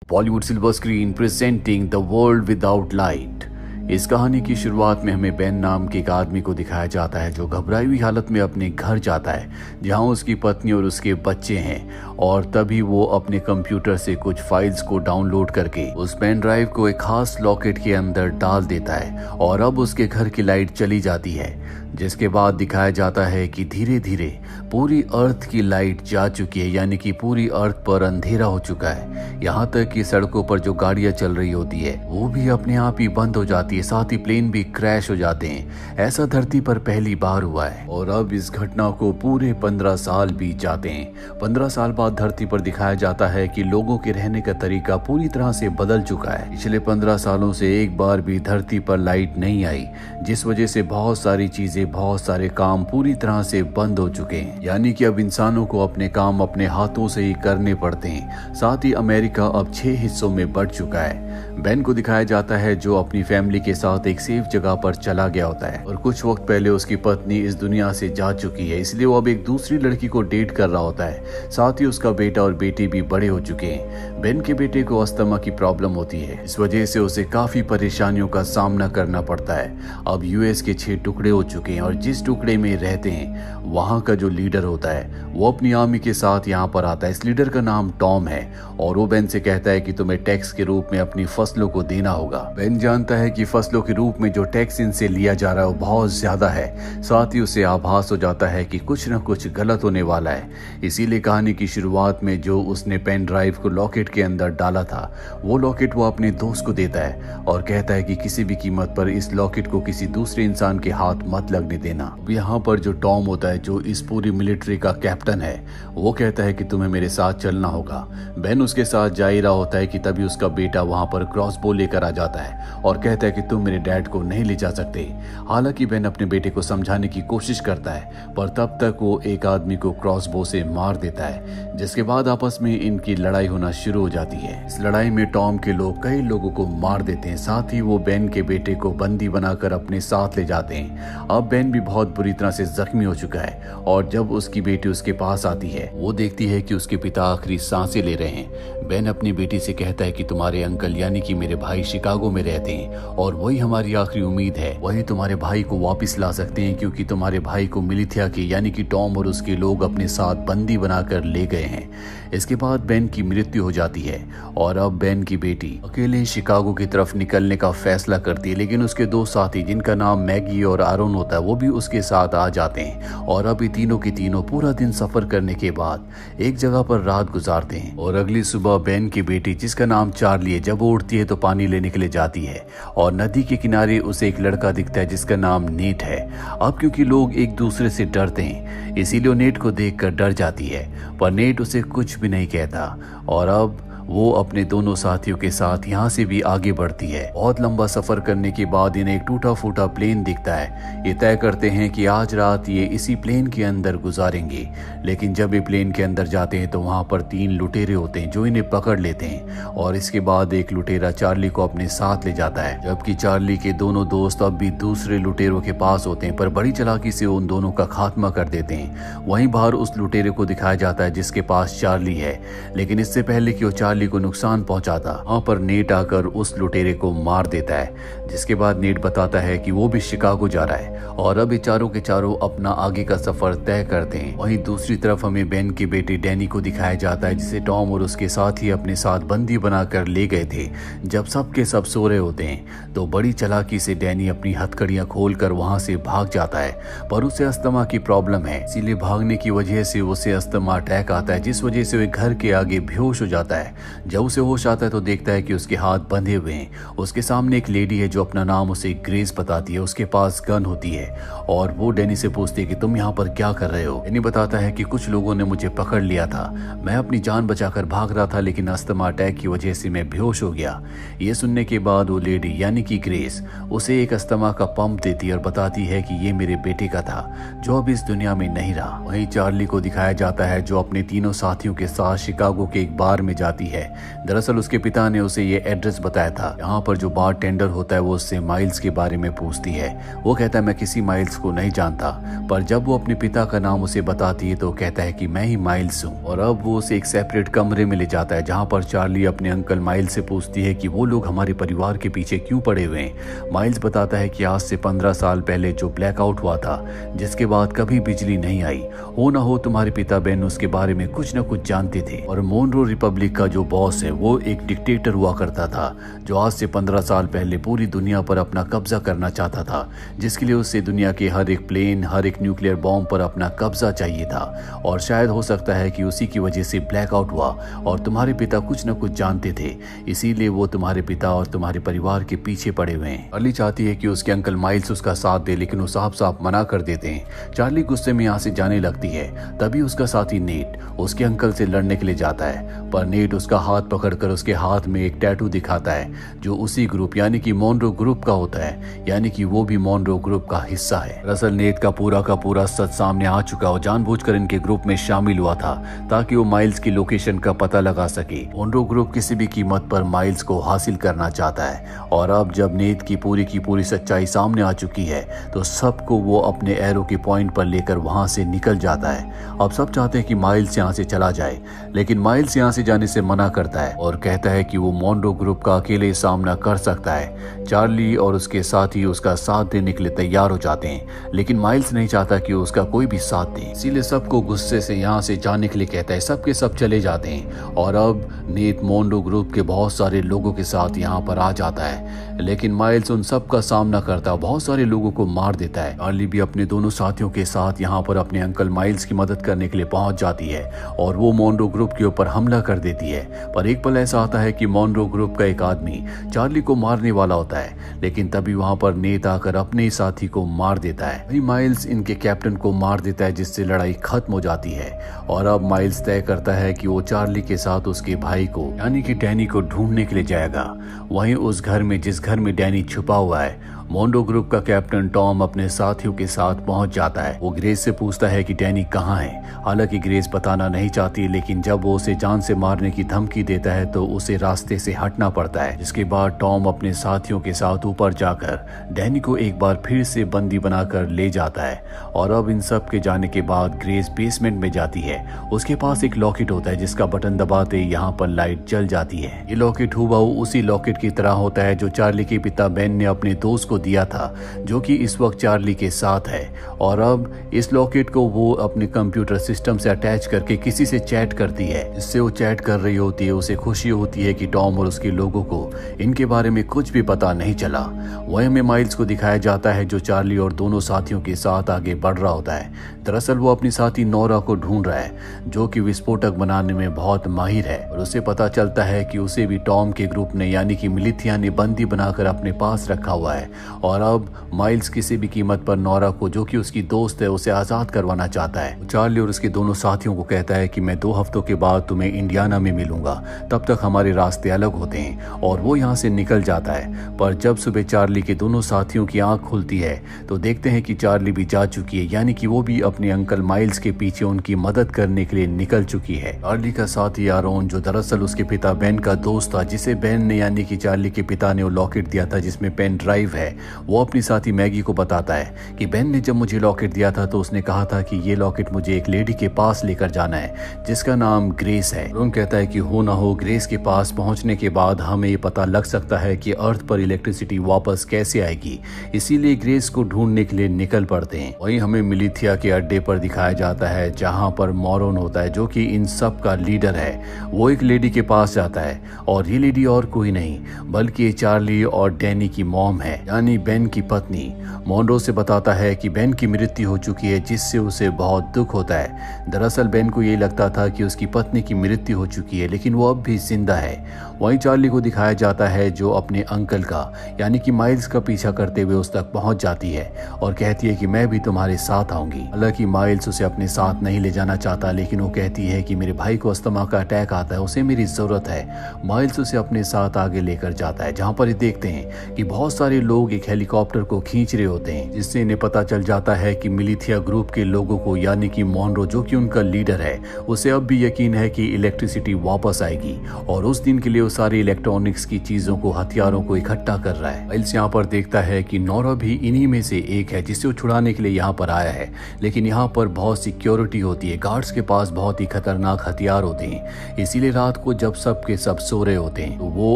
Bollywood silver screen presenting the world without light. इस कहानी की शुरुआत में हमें बेन नाम के एक आदमी को दिखाया जाता है जो घबराई हुई हालत में अपने घर जाता है जहां उसकी पत्नी और उसके बच्चे हैं, और तभी वो अपने कंप्यूटर से कुछ फाइल्स को डाउनलोड करके उस पेन ड्राइव को एक खास लॉकेट के अंदर डाल देता है और अब उसके घर की लाइट चली जाती है। जिसके बाद दिखाया जाता है कि धीरे धीरे पूरी अर्थ की लाइट जा चुकी है, यानी कि पूरी अर्थ पर अंधेरा हो चुका है। यहाँ तक कि सड़कों पर जो गाड़ियां चल रही होती है वो भी अपने आप ही बंद हो जाती है, साथ ही प्लेन भी क्रैश हो जाते हैं। ऐसा धरती पर पहली बार हुआ है और अब इस घटना को पूरे 15 साल बीत जाते हैं। 15 साल बाद धरती पर दिखाया जाता है कि लोगों के रहने का तरीका पूरी तरह से बदल चुका है। पिछले 15 सालों से एक बार भी धरती पर लाइट नहीं आई, जिस वजह से बहुत सारी चीजें, बहुत सारे काम पूरी तरह से बंद हो चुके हैं। यानी कि अब इंसानों को अपने काम अपने हाथों से ही करने पड़ते हैं। साथ ही अमेरिका अब 6 हिस्सों में बढ़ चुका है। बेन को दिखाया जाता है जो अपनी फैमिली के साथ एक सेफ जगह पर चला गया होता है और कुछ वक्त पहले उसकी पत्नी इस दुनिया से जा चुकी है, इसलिए वो अब एक दूसरी लड़की को डेट कर रहा होता है। साथ ही उसका बेटा और बेटी भी बड़े हो चुके हैं। बेन के बेटे को अस्थमा की प्रॉब्लम होती है, इस वजह से उसे काफी परेशानियों का सामना करना पड़ता है। अब यूएस के 6 टुकड़े हो चुके हैं और जिस टुकड़े में रहते हैं वहां का जो लीडर होता है वो अपनी आर्मी के साथ यहाँ पर आता है। इस लीडर का नाम टॉम है और वो बेन से कहता है कि तुम्हें टैक्स के रूप में अपनी फसलों को देना होगा। बेन जानता है कि फसलों के रूप में जो टैक्स इनसे लिया जा रहा है वो बहुत ज्यादा है। साथ ही उसे आभास हो जाता है कि कुछ न कुछ गलत होने वाला है। इसीलिए कहानी की शुरुआत में जो उसने पेन ड्राइव को लॉकेट के अंदर डाला था वो लॉकेट वो अपने दोस्त को देता है और कहता है कि किसी भी कीमत पर इस लॉकेट को किसी दूसरे इंसान के हाथ मत लगने देना। यहाँ पर जो टॉम होता है जो इस पूरी मिलिट्री का कैप्टन है वो कहता है कि तुम्हें मेरे साथ चलना होगा। बेन उसके साथ जा ही रहा होता है कि तभी उसका बेटा वहां पर क्रॉसबो लेकर आ जाता है और कहता है कि तुम मेरे डैड को नहीं ले जा सकते। हालांकि बेन अपने बेटे को समझाने की कोशिश करता है पर तब तक वो एक आदमी को क्रॉसबो से मार देता है, जिसके बाद आपस में इनकी लड़ाई होना शुरू हो जाती है। इस लड़ाई में टॉम के लोग कई लोगों को मार देते हैं। साथ ही वो बेन के बेटे को बंदी बनाकर अपने साथ ले जाते हैं। अब बेन भी बहुत बुरी तरह से जख्मी हो चुका है और जब उसकी बेटी उसके पास आती है वो देखती है कि उसके पिता आखिरी सांसें ले रहे हैं। बेन अपनी बेटी से कहता है कि तुम्हारे अंकल यानी कि मेरे भाई शिकागो में रहते हैं और वही हमारी आखिरी उम्मीद है, वही तुम्हारे भाई को वापस ला सकते हैं क्योंकि तुम्हारे भाई को मिलिथिया के यानी कि टॉम और उसके लोग अपने साथ बंदी बनाकर ले गए हैं। इसके बाद बेन की मृत्यु हो जाती है और अब बेन की बेटी अकेले शिकागो की तरफ निकलने का फैसला करती है, लेकिन उसके 2 साथी जिनका नाम मैगी और आरोन होता है वो भी उसके साथ आ जाते हैं और अब ये तीनों की तीनों पूरा दिन सफर करने के बाद एक जगह पर रात गुजारते हैं। और अगली सुबह बेन की बेटी जिसका नाम चार्ली है जब वो उठती है तो पानी लेने के लिए जाती है और नदी के किनारे उसे एक लड़का दिखता है जिसका नाम नेट है। अब क्योंकि लोग एक दूसरे से डरते हैं इसीलिए नेट को देखकर डर जाती है, पर नेट उसे कुछ भी नहीं कहता और अब वो अपने दोनों साथियों के साथ यहाँ से भी आगे बढ़ती है। बहुत लंबा सफर करने के बाद इन्हें एक टूटा फूटा प्लेन दिखता है। ये तय करते हैं कि आज रात ये इसी प्लेन के अंदर गुजारेंगे, लेकिन जब ये प्लेन के अंदर जाते हैं तो वहाँ पर 3 लुटेरे होते हैं जो इन्हें पकड़ लेते हैं और इसके बाद एक लुटेरा चार्ली को अपने साथ ले जाता है, जबकि चार्ली के दोनों दोस्त अब भी दूसरे लुटेरों के पास होते हैं पर बड़ी चालाकी से उन दोनों का खात्मा कर देते हैं। वहीं बाहर उस लुटेरे को दिखाया जाता है जिसके पास चार्ली है, लेकिन इससे पहले कि वो चार्ली को नुकसान पहुंचाता वहां पर नेट आकर उस लुटेरे को मार देता है। जिसके बाद नेट बताता है कि वो भी शिकागो जा रहा है और अब ये चारों के चारों अपना आगे का सफर तय करते हैं। वहीं दूसरी तरफ हमें बेन के बेटे डैनी को दिखाया जाता है जिसे टॉम और उसके साथी अपने साथ बंदी बनाकर ले गए थे। जब सब के सब सो रहे होते हैं तो बड़ी चालाकी से डैनी अपनी हथकड़ियां खोलकर वहां से भाग जाता है, पर उसे अस्थमा की प्रॉब्लम है इसीलिए भागने की वजह से उसे अस्थमा अटैक आता है, जिस वजह से वे घर के आगे बेहोश हो जाता है। जब उसे होश आता है तो देखता है कि उसके हाथ बंधे हुए हैं। उसके सामने एक लेडी है जो अपना नाम उसे ग्रेस बताती है। उसके पास गन होती है और वो डैनी से पूछती है कि तुम यहाँ पर क्या कर रहे हो। डैनी बताता है कि कुछ लोगों ने मुझे पकड़ लिया था, मैं अपनी जान बचाकर भाग रहा था लेकिन अस्थमा अटैक की वजह से मैं बेहोश हो गया। ये सुनने के बाद वो लेडी यानी कि ग्रेस उसे एक अस्थमा का पंप देती है और बताती है कि ये मेरे बेटे का था जो अब इस दुनिया में नहीं रहा। वहीं चार्ली को दिखाया जाता है जो अपने तीनों साथियों के साथ शिकागो के एक बार में जाती है है। दरअसल उसके पिता ने उसे ये एड्रेस बताया था। यहाँ पर जो बार टेंडर होता है वो उससे माइल्स के बारे में पूछती है। वो कहता है मैं किसी माइल्स को नहीं जानता, पर जब वो अपने पिता का नाम उसे बताती है तो कहता है कि मैं ही माइल्स हूँ। और अब वो उसे एक सेपरेट कमरे में ले जाता है जहाँ पर चार्ली अपने अंकल माइल्स से पूछती है कि वो लोग हमारे परिवार के पीछे क्यों पड़े हुए हैं। माइल्स बताता है कि आज से 15 साल पहले जो ब्लैकआउट हुआ था, जिसके बाद कभी बिजली नहीं आई, हो ना हो तुम्हारे पिता बेन उसके बारे में कुछ न कुछ जानते थे। और मोनरो रिपब्लिक का जो बॉस है वो एक डिक्टेटर हुआ करता था जो आज से 15 साल पहले पूरी दुनिया पर अपना कब्जा करना चाहता था, जिसके लिए उससे दुनिया के हर एक प्लेन, हर एक न्यूक्लियर बॉम्ब पर अपना कब्जा चाहिए था। और शायद हो सकता है कि उसी की वजह से ब्लैकआउट हुआ और तुम्हारे पिता कुछ न कुछ जानते थे, इसीलिए वो तुम्हारे पिता और तुम्हारे परिवार के पीछे पड़े हुए हैं। चार्ली चाहती है कि उसके अंकल माइल्स उसका साथ दे, लेकिन वो साफ साफ मना कर देते हैं। चार्ली गुस्से में यहाँ से जाने लगती है। तभी उसका साथी नेट उसके अंकल से लड़ने के लिए जाता है, पर नेट उसका हाथ पकड़कर उसके हाथ में एक टैटू दिखाता है जो उसी ग्रुप यानी कि मोनरो ग्रुप का होता है, यानी कि वो भी मोनरो ग्रुप का हिस्सा है। दरअसल नेट का पूरा सच सामने आ चुका और जानबूझकर इनके ग्रुप में शामिल हुआ था ताकि वो माइल्स की लोकेशन का पता लगा सके। मोनरो ग्रुप किसी भी कीमत पर माइल्स को हासिल करना चाहता है और अब जब नेट की पूरी सच्चाई सामने आ चुकी है तो सबको वो अपने एरो के पॉइंट पर लेकर वहां से निकल जाता है। अब सब चाहते हैं कि माइल्स यहाँ से चला जाए, लेकिन माइल्स यहाँ से जाने से मना करता है और कहता है कि वो मोनरो ग्रुप का अकेले सामना कर सकता है। चार्ली और उसके साथी उसका साथ देने के लिए तैयार हो जाते हैं, लेकिन माइल्स नहीं चाहता कि उसका कोई भी साथ दे, इसीलिए सबको गुस्से से यहाँ से जाने के लिए कहता है। सबके सब चले जाते हैं और अब नेट मोनरो ग्रुप के बहुत सारे लोगों के साथ यहाँ पर आ जाता है, लेकिन माइल्स उन सब का सामना करता है, बहुत सारे लोगों को मार देता है। चार्ली भी अपने दोनों साथियों के साथ यहाँ पर अपने अंकल माइल्स की मदद करने के लिए पहुंच जाती है और वो मोनरो ग्रुप के ऊपर हमला कर देती है। पर एक पल ऐसा आता है कि मोनरो ग्रुप का एक आदमी चार्ली को मारने वाला होता है, लेकिन तभी वहां पर नेट आकर अपने ही साथी को मार देता है। वही माइल्स इनके कैप्टन को मार देता है, जिससे लड़ाई खत्म हो जाती है। और अब माइल्स तय करता है कि वो चार्ली के साथ उसके भाई को यानी कि डैनी को ढूंढने के लिए जाएगा। वहीं उस घर में जिस घर में डैनी छुपा हुआ है, मोनरो ग्रुप का कैप्टन टॉम अपने साथियों के साथ पहुंच जाता है। वो ग्रेस से पूछता है कि डैनी कहाँ है। हालांकि ग्रेस बताना नहीं चाहती, लेकिन जब वो उसे जान से मारने की धमकी देता है तो उसे रास्ते से हटना पड़ता है। जिसके बाद टॉम अपने साथियों के साथ ऊपर जाकर डैनी को एक बार फिर से बंदी बनाकर ले जाता है। और अब इन सब के जाने के बाद ग्रेस बेसमेंट में जाती है। उसके पास एक लॉकेट होता है जिसका बटन दबाते यहाँ पर लाइट जल जाती है। ये लॉकेट हूबहू उसी लॉकेट की तरह होता है जो चार्ली के पिता बेन ने अपने दोस्त को दिया था, जो कि इस वक्त चार्ली के साथ है। और अब इस लॉकेट को वो अपने कंप्यूटर सिस्टम से अटैच करके किसी से चैट करती है। जिससे वो चैट कर रही होती है, उसे खुशी होती है कि टॉम और उसके लोगों को इनके बारे में कुछ भी पता नहीं चला। वहीं हमें माइल्स को दिखाया जाता है जो चार्ली और दोनों साथियों के साथ आगे बढ़ रहा होता है। दरअसल वो अपनी साथी नोरा को ढूंढ रहा है जो कि विस्फोटक बनाने में बहुत माहिर है। और उसे पता चलता है कि उसे भी टॉम के ग्रुप ने यानी कि मिलिथिया ने बंदी बनाकर अपने पास रखा हुआ है। और अब माइल्स किसी भी कीमत पर नोरा को, जो कि उसकी दोस्त है, उसे आजाद करवाना चाहता है। चार्ली और उसके दोनों साथियों को कहता है कि मैं 2 हफ्तों के बाद तुम्हें इंडियाना में मिलूंगा, तब तक हमारे रास्ते अलग होते हैं। और वो यहाँ से निकल जाता है। पर जब सुबह चार्ली के दोनों साथियों की आंख खुलती है तो देखते हैं कि चार्ली भी जा चुकी है, यानी कि वो भी अपने अंकल माइल्स के पीछे उनकी मदद करने के लिए निकल चुकी है। चार्ली का साथी आरोन, जो दरअसल उसके पिता बेन का दोस्त था, जिसे बेन ने यानी कि चार्ली के पिता ने वो लॉकेट दिया था जिसमें पेन ड्राइव है, वो अपनी साथी मैगी को बताता है कि बेन ने जब मुझे लॉकेट दिया था तो उसने कहा था कि ये लॉकेट मुझे एक लेडी के पास लेकर जाना है जिसका नाम ग्रेस है। आरोन कहता है कि हो ना हो ग्रेस के पास पहुंचने के बाद हमें ये पता लग सकता है कि अर्थ पर इलेक्ट्रिसिटी वापस कैसे आएगी, इसीलिए ग्रेस को ढूंढने के लिए निकल पड़ते हैं। वहीं हमें मिलिथिया के अड्डे पर दिखाया जाता है जहां पर मोरोन होता है, जो कि इन सब का लीडर है। वो एक लेडी के पास जाता है और ये लेडी और कोई नहीं बल्कि चार्ली और डैनी की मॉम है, यानी बेन की पत्नी। मोनरो से बताता है कि बेन की मृत्यु हो चुकी है, जिससे उसे बहुत दुख होता है। दरअसल बेन को ये लगता था कि उसकी पत्नी की मृत्यु हो चुकी है, लेकिन वो अब भी जिंदा है। वहीं चार्ली को दिखाया जाता है जो अपने अंकल का यानी कि माइल्स का पीछा करते हुए उस तक पहुंच जाती है और कहती है कि मैं भी तुम्हारे साथ आऊंगी। हालांकि माइल्स उसे अपने साथ नहीं ले जाना चाहता, लेकिन वो कहती है कि मेरे भाई को अस्थमा का अटैक आता है, उसे मेरी जरूरत है। माइल्स उसे अपने साथ आगे लेकर जाता है, जहां पर देखते हैं कि बहुत सारे लोग एक हेलीकॉप्टर को खींच रहे होते हैं, जिससे इन्हें पता चल जाता है कि मिलिथिया ग्रुप के लोगों को यानी कि मोनरो जो कि उनका लीडर है उसे अब भी यकीन है कि इलेक्ट्रिसिटी वापस आएगी और उस दिन के लिए वो सारी इलेक्ट्रॉनिक्स की चीजों को, हथियारों को इकट्ठा कर रहा है। माइल्स यहाँ पर देखता है कि नोरा भी इन्हीं में से एक है जिसे वो छुड़ाने के लिए यहाँ पर आया है, लेकिन यहाँ पर बहुत सिक्योरिटी होती है, गार्ड्स के पास बहुत ही खतरनाक हथियार होते हैं। इसीलिए रात को जब सब के सब सो रहे होते हैं तो वो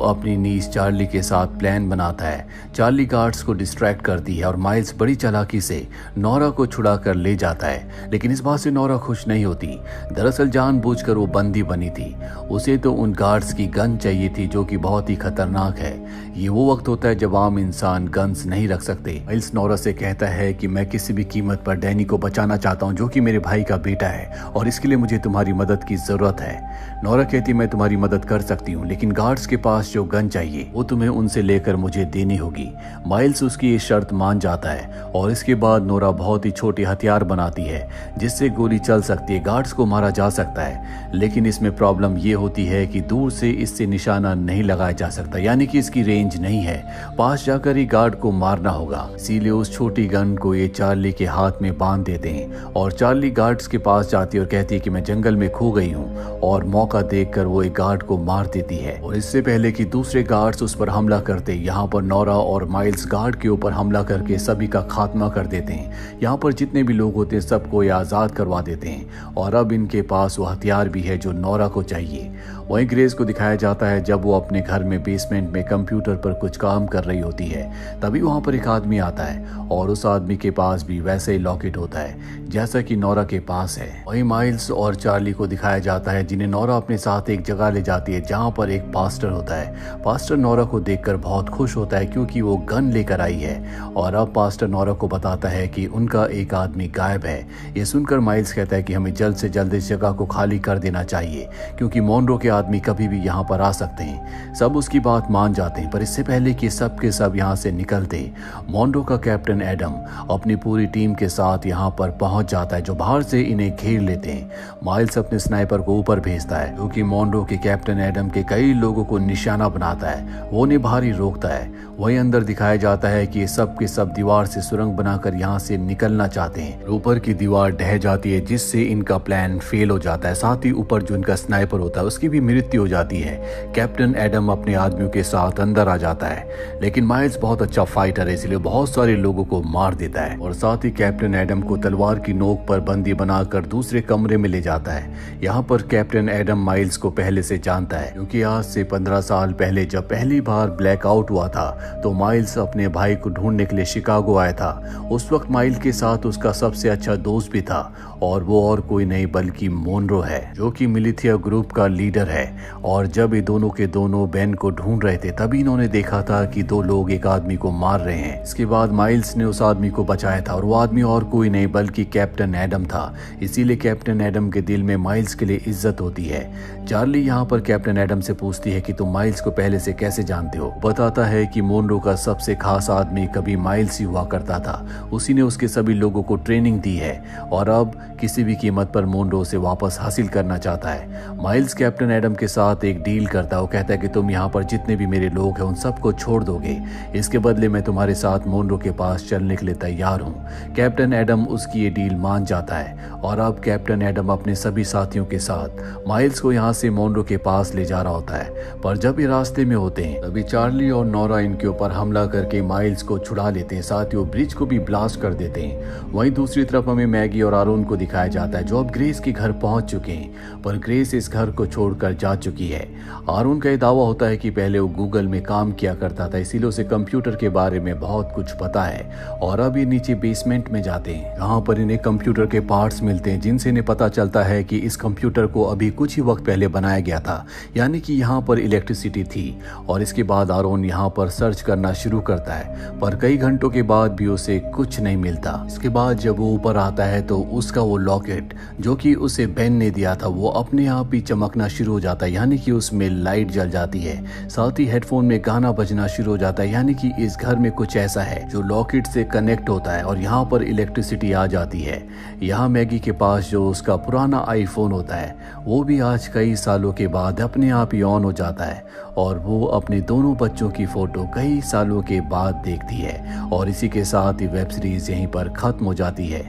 अपनी नीस चार्ली के साथ प्लान बनाता है। चार्ली गार्ड्स को डिस्ट्रैक्ट करती है और माइल्स बड़ी चालाकी से नोरा को छुड़ा कर ले जाता है, लेकिन इस बात से नोरा खुश नहीं होती। दरअसल जानबूझकर वो बंदी बनी थी, उसे तो उन गार्ड्स की गन चाहिए थी जो कि बहुत ही खतरनाक है। ये वो वक्त होता है जब आम इंसान गन्स नहीं रख सकते। माइल्स नोरा से कहता है कि मैं किसी भी कीमत पर डैनी को बचाना चाहता हूँ जो कि मेरे भाई का बेटा है और इसके लिए मुझे तुम्हारी मदद की जरूरत है। नोरा कहती मैं तुम्हारी मदद कर सकती हूँ, लेकिन गार्ड्स के पास जो गन चाहिए वो तुम्हें उनसे लेकर मुझे देनी होगी। माइल्स उसकी ये शर्त मान जाता है और इसके बाद नोरा बहुत ही छोटे हथियार बनाती है जिससे गोली चल सकती है, गार्ड्स को मारा जा सकता है। लेकिन इसमें प्रॉब्लम ये होती है कि दूर से इससे निशाना नहीं लगाया जा सकता, यानी कि इसकी रेंज नहीं है, पास जाकर ही गार्ड को मारना होगा। इसीलिए उस छोटी गन को ये चार्ली के हाथ में बांध देते हैं और चार्ली गार्ड्स के पास जाती है और कहती है कि मैं जंगल में खो गई हूँ, और मौका देखकर वो एक गार्ड को मार देती है। और इससे पहले कि दूसरे गार्ड्स उस पर हमला करते, यहाँ पर नोरा और माइल्स गार्ड के ऊपर हमला करके सभी का खात्मा कर देते हैं। यहाँ पर जितने भी लोग होते हैं सबको ये आजाद करवा देते हैं और अब इनके पास वो हथियार भी है जो नोरा को चाहिए। वहीं ग्रेस को दिखाया जाता है जब वो अपने घर में बेसमेंट में कंप्यूटर पर कुछ काम कर रही होती है, तभी वहां पर एक आदमी आता है और उस आदमी के पास भी वैसे ही लॉकेट होता है जैसा कि नोरा के पास है। वहीं माइल्स और चार्ली को दिखाया जाता है जिन्हें नोरा अपने साथ एक जगह ले जाती है जहां पर एक पास्टर होता है। पास्टर नोरा को देखकर बहुत खुश होता है क्योंकि वो गन लेकर आई है और अब पास्टर नोरा को बताता है कि उनका एक आदमी गायब है। ये सुनकर माइल्स कहता है कि हमें जल्द से जल्द इस जगह को खाली कर देना चाहिए क्योंकि मोनरो के आदमी कभी भी यहाँ पर आ सकते हैं। सब उसकी बात मान जाते हैं, पर इससे पहले कि सब के सब यहाँ से निकलते, मोनरो का कैप्टन एडम अपनी पूरी टीम के साथ यहाँ पर पहुंच जाता है जो बाहर से इन्हें घेर लेते हैं। माइल्स अपने स्नाइपर को ऊपर भेजता है क्योंकि मोनरो के कैप्टन एडम के कई लोगों को निशाना बनाता है, वो उन्हें बाहर ही रोकता है। वहीं अंदर दिखाया जाता है कि ये सब के सब दीवार से सुरंग बनाकर यहाँ से निकलना चाहते हैं। ऊपर की दीवार ढह जाती है जिससे इनका प्लान फेल हो जाता है, साथ ही ऊपर जो इनका स्नाइपर होता है उसकी भी मृत्यु हो जाती है। कैप्टन एडम अपने आदमियों के साथ अंदर आ जाता है, लेकिन माइल्स बहुत अच्छा फाइटर है इसलिए बहुत सारे लोगों को मार देता है और साथ ही कैप्टन एडम को तलवार की नोक पर बंदी बनाकर दूसरे कमरे में ले जाता है। यहाँ पर कैप्टन एडम माइल्स को पहले से जानता है क्योंकि आज से 15 साल पहले जब पहली बार ब्लैकआउट हुआ था तो माइल्स अपने भाई को ढूंढने के लिए शिकागो आया था। उस वक्त माइल्स के साथ उसका सबसे अच्छा दोस्त भी था और वो और कोई नहीं बल्कि मोनरो है जो कि मिलिथिया ग्रुप का लीडर है। और जब ये दोनों के दोनों बेन को ढूंढ रहे थे तभी इन्होंने देखा था कि दो लोग एक आदमी को मार रहे हैं। इसके बाद माइल्स ने उस आदमी को बचाया था और वो आदमी और कोई नहीं बल्कि कैप्टन एडम था। इसीलिए कैप्टन एडम के दिल में माइल्स के लिए इज्जत होती है। चार्ली यहाँ पर कैप्टन एडम से पूछती है कि तुम माइल्स को पहले से कैसे जानते हो। बताता है कि मोनरो का सबसे खास आदमी कभी माइल्स ही हुआ करता था, उसी ने उसके सभी लोगों को ट्रेनिंग दी है और अब किसी भी कीमत पर मोनरो से वापस हासिल करना चाहता है। माइल्स कैप्टन एडम के साथ एक डील करता है, वो कहता है कि तुम यहाँ पर जितने भी मेरे लोग हैं उन सबको छोड़ दोगे, इसके बदले मैं तुम्हारे साथ मोनरो के पास चलने के लिए तैयार हूँ। कैप्टन एडम उसकी ये डील मान जाता है और अब कैप्टन एडम अपने सभी साथियों के साथ माइल्स को यहाँ से मोनरो के पास ले जा रहा होता है। पर जब ये रास्ते में होते हैं तभी चार्ली और नोरा इनके ऊपर हमला करके माइल्स को छुड़ा लेते हैं, साथ ही वो ब्रिज को भी ब्लास्ट कर देते हैं। वहीं दूसरी तरफ हमें मैगी और आरोन को दिखाया जाता है जो अब ग्रेस के घर पहुंच चुके हैं, पर ग्रेस इस घर को छोड़कर जा चुकी है। आरोन का यह दावा होता है कि पहले वो गूगल में काम किया करता था, इसीलिए उसे कंप्यूटर के बारे में बहुत कुछ पता है। और अब ये नीचे बेसमेंट में जाते हैं, यहाँ पर इन्हें कंप्यूटर के पार्ट्स मिलते हैं जिनसे इन्हें पता चलता है कि इस कंप्यूटर को अभी कुछ ही वक्त पहले बनाया गया था, यानी कि यहाँ पर इलेक्ट्रिसिटी थी। और इसके बाद आरोन यहाँ पर सर्च करना शुरू करता है, पर कई घंटों के बाद भी उसे कुछ नहीं मिलता। इसके बाद जब वो ऊपर आता है तो उसका वो वो लॉकेट जो कि उसे बेन ने दिया था वो अपने आप ही चमकना शुरू हो जाता है, यानी कि उसमें लाइट जल जाती है। साथ ही हेडफोन में गाना बजना शुरू हो जाता है, यानी कि इस घर में कुछ ऐसा है जो लॉकेट से कनेक्ट होता है और यहाँ पर इलेक्ट्रिसिटी आ जाती है। यहाँ मैगी के पास जो उसका पुराना आईफोन होता है वो भी आज कई सालों के बाद अपने आप ही ऑन हो जाता है और वो अपने दोनों बच्चों की फोटो कई सालों के बाद देखती है। और इसी के साथ ही वेब सीरीज यहीं पर खत्म हो जाती है।